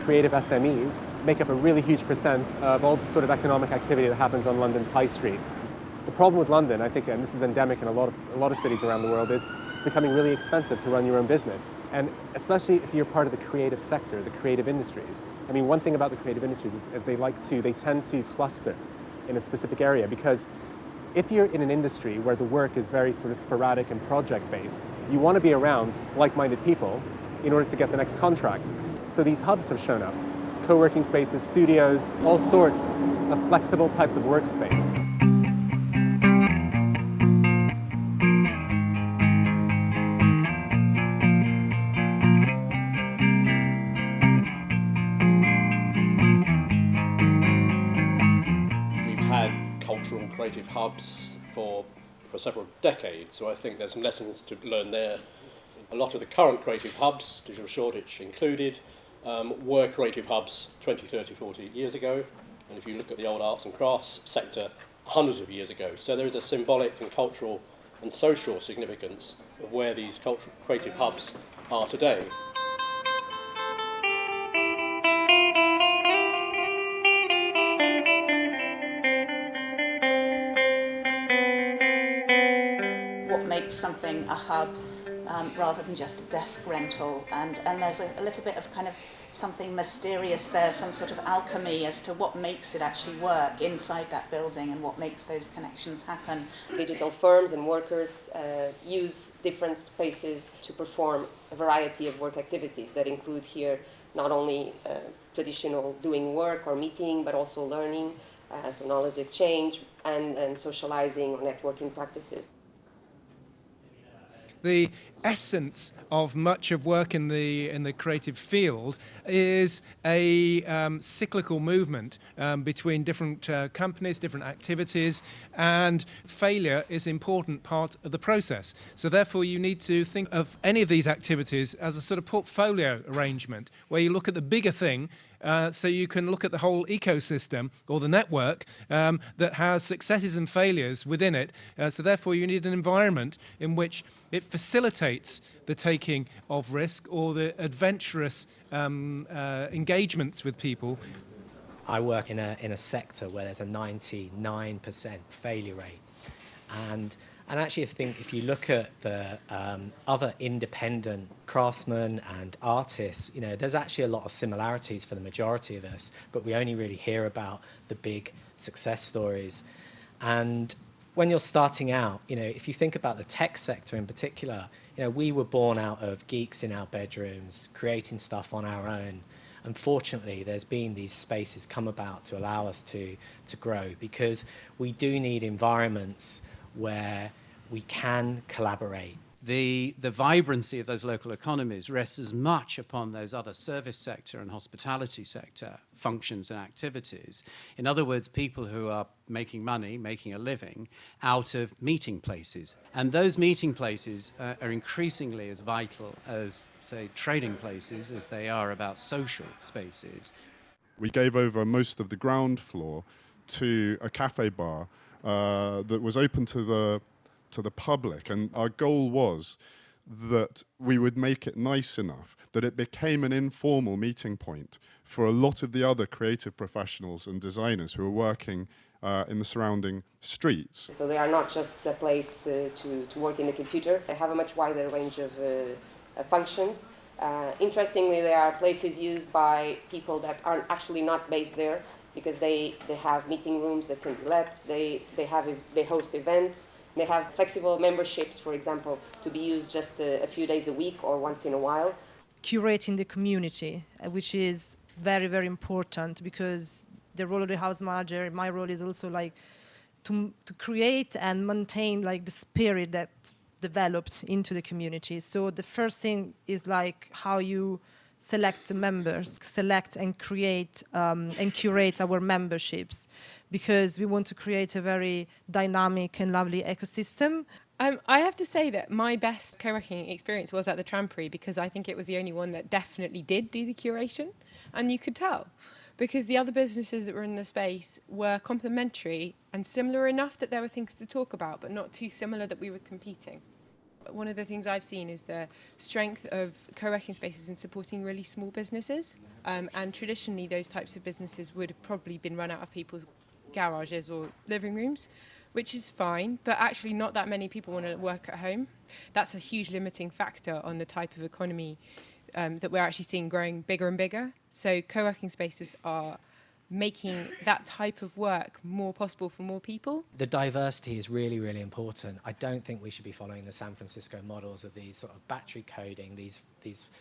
creative SMEs make up a really huge percent of all the sort of economic activity that happens on London's high street. The problem with London, I think, and this is endemic in a lot of cities around the world, is it's becoming really expensive to run your own business. And especially if you're part of the creative sector, the creative industries. I mean, one thing about the creative industries is they tend to cluster in a specific area, because if you're in an industry where the work is very sort of sporadic and project-based, you want to be around like-minded people in order to get the next contract. So these hubs have shown up, co-working spaces, studios, all sorts of flexible types of workspace. We've had cultural and creative hubs for several decades, so I think there's some lessons to learn there. A lot of the current creative hubs, Digital Shoreditch included, were creative hubs 20, 30, 40 years ago. And if you look at the old arts and crafts sector, hundreds of years ago. So there is a symbolic and cultural and social significance of where these creative hubs are today. What makes something a hub rather than just a desk rental, and there's a little bit of kind of something mysterious there, some sort of alchemy as to what makes it actually work inside that building and what makes those connections happen. Digital firms and workers use different spaces to perform a variety of work activities that include here not only traditional doing work or meeting, but also learning, so knowledge exchange and socializing or networking practices. The essence of much of work in the creative field is a cyclical movement between different companies, different activities, and failure is an important part of the process. So therefore you need to think of any of these activities as a sort of portfolio arrangement where you look at the bigger thing, so you can look at the whole ecosystem or the network that has successes and failures within it. So therefore you need an environment in which it facilitates the taking of risk or the adventurous engagements with people. I work in a sector where there's a 99% failure rate, and actually I think if you look at the other independent craftsmen and artists, you know, there's actually a lot of similarities for the majority of us, but we only really hear about the big success stories. And when you're starting out, you know, if you think about the tech sector in particular, you know, we were born out of geeks in our bedrooms, creating stuff on our own. Unfortunately, there's been these spaces come about to allow us to grow, because we do need environments where we can collaborate. The vibrancy of those local economies rests as much upon those other service sector and hospitality sector functions and activities. In other words, people who are making money, making a living out of meeting places. And those meeting places are increasingly as vital as, say, trading places as they are about social spaces. We gave over most of the ground floor to a cafe bar that was open to the public, and our goal was that we would make it nice enough that it became an informal meeting point for a lot of the other creative professionals and designers who are working in the surrounding streets. So they are not just a place to work in the computer. They have a much wider range of functions. Interestingly, there are places used by people that are actually not based there, because they have meeting rooms that can be let, they host events, they have flexible memberships, for example, to be used just a few days a week or once in a while. Curating the community, which is very, very important, because the role of the house manager, my role is also like to create and maintain like the spirit that developed into the community. So the first thing is like how you select the members, select and create and curate our memberships, because we want to create a very dynamic and lovely ecosystem. I have to say that my best co-working experience was at the Trampery, because I think it was the only one that definitely did do the curation, and you could tell, because the other businesses that were in the space were complementary and similar enough that there were things to talk about, but not too similar that we were competing. One of the things I've seen is the strength of co-working spaces in supporting really small businesses. And traditionally, those types of businesses would have probably been run out of people's garages or living rooms, which is fine, but actually not that many people want to work at home. That's a huge limiting factor on the type of economy that we're actually seeing growing bigger and bigger. So co-working spaces are making that type of work more possible for more people. The diversity is really, really important. I don't think we should be following the San Francisco models of these sort of battery coding, these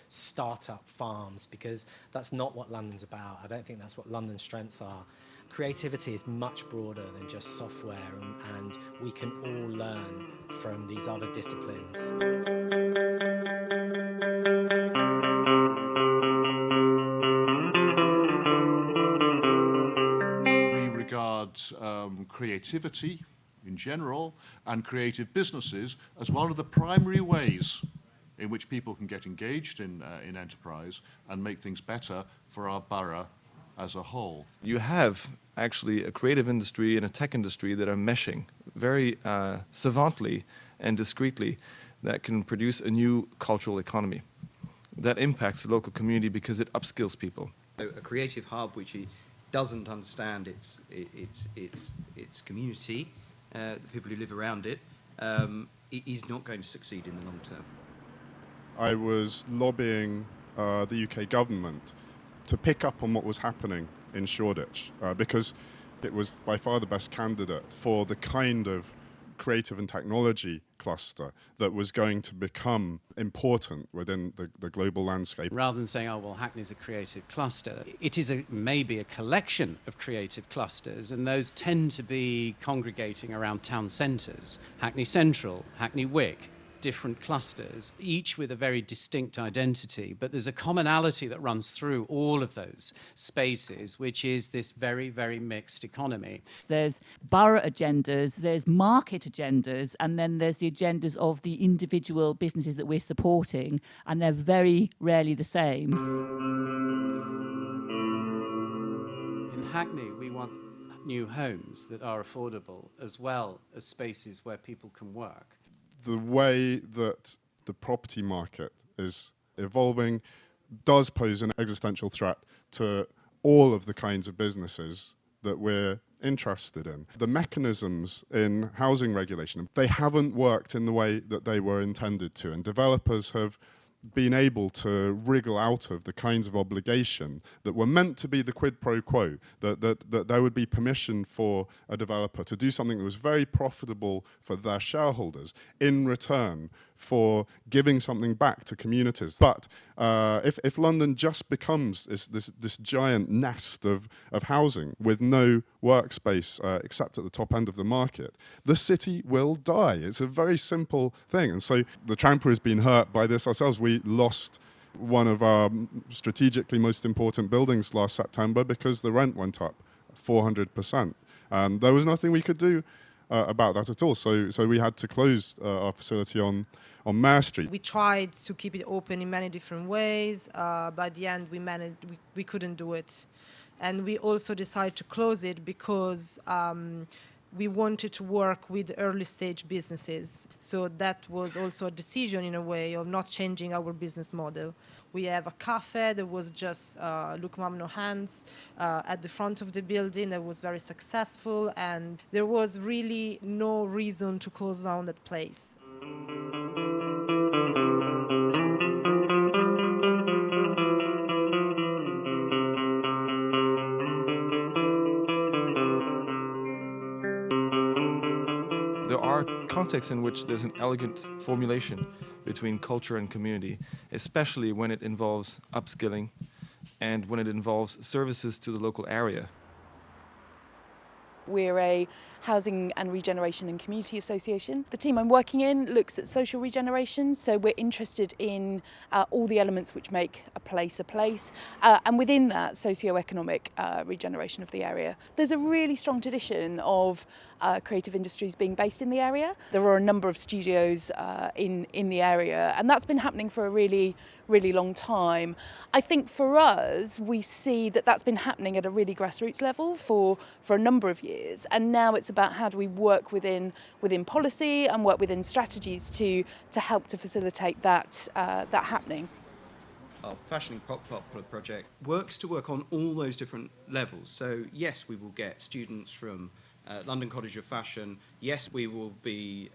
start-up farms, because that's not what London's about. I don't think that's what London's strengths are. Creativity is much broader than just software, and we can all learn from these other disciplines. Creativity in general and creative businesses as one of the primary ways in which people can get engaged in enterprise and make things better for our borough as a whole. You have actually a creative industry and a tech industry that are meshing very savantly and discreetly that can produce a new cultural economy that impacts the local community because it upskills people. A creative hub which doesn't understand its community, the people who live around it, is not going to succeed in the long term. I was lobbying the UK government to pick up on what was happening in Shoreditch because it was by far the best candidate for the kind of creative and technology cluster that was going to become important within the global landscape. Rather than saying, oh, well, Hackney's a creative cluster, it is maybe a collection of creative clusters, and those tend to be congregating around town centres. Hackney Central, Hackney Wick, different clusters, each with a very distinct identity, but there's a commonality that runs through all of those spaces, which is this very, very mixed economy. There's borough agendas, there's market agendas, and then there's the agendas of the individual businesses that we're supporting, and they're very rarely the same. In Hackney, we want new homes that are affordable, as well as spaces where people can work. The way that the property market is evolving does pose an existential threat to all of the kinds of businesses that we're interested in. The mechanisms in housing regulation, they haven't worked in the way that they were intended to, and developers have been able to wriggle out of the kinds of obligation that were meant to be the quid pro quo, that there would be permission for a developer to do something that was very profitable for their shareholders in return for giving something back to communities. But if London just becomes this giant nest of housing with no workspace except at the top end of the market, the city will die. It's a very simple thing. And so the Tramper has been hurt by this ourselves. We lost one of our strategically most important buildings last September because the rent went up 400%. There was nothing we could do about that at all. So we had to close our facility on Mare Street. We tried to keep it open in many different ways, but at the end we couldn't do it. And we also decided to close it because we wanted to work with early stage businesses. So that was also a decision in a way of not changing our business model. We have a cafe that was just Look Mum No Hands at the front of the building that was very successful, and there was really no reason to close down that place. There are contexts in which there's an elegant formulation between culture and community, especially when it involves upskilling and when it involves services to the local area. We're a housing and regeneration and community association. The team I'm working in looks at social regeneration, so we're interested in all the elements which make a place, and within that, socio-economic regeneration of the area. There's a really strong tradition of creative industries being based in the area. There are a number of studios in the area, and that's been happening for a really long time. I think for us, we see that that's been happening at a really grassroots level for a number of years. years, and now it's about how do we work within policy and work within strategies to help to facilitate that happening. Our Fashioning Popular project works to work on all those different levels. So yes, we will get students from London College of Fashion. Yes, we will be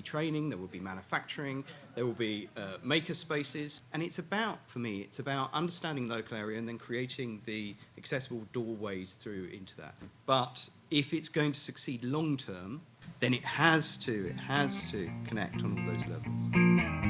training. There will be manufacturing. There will be maker spaces. And it's about, for me, it's about understanding the local area and then creating the accessible doorways through into that. But if it's going to succeed long term, then it has to connect on all those levels.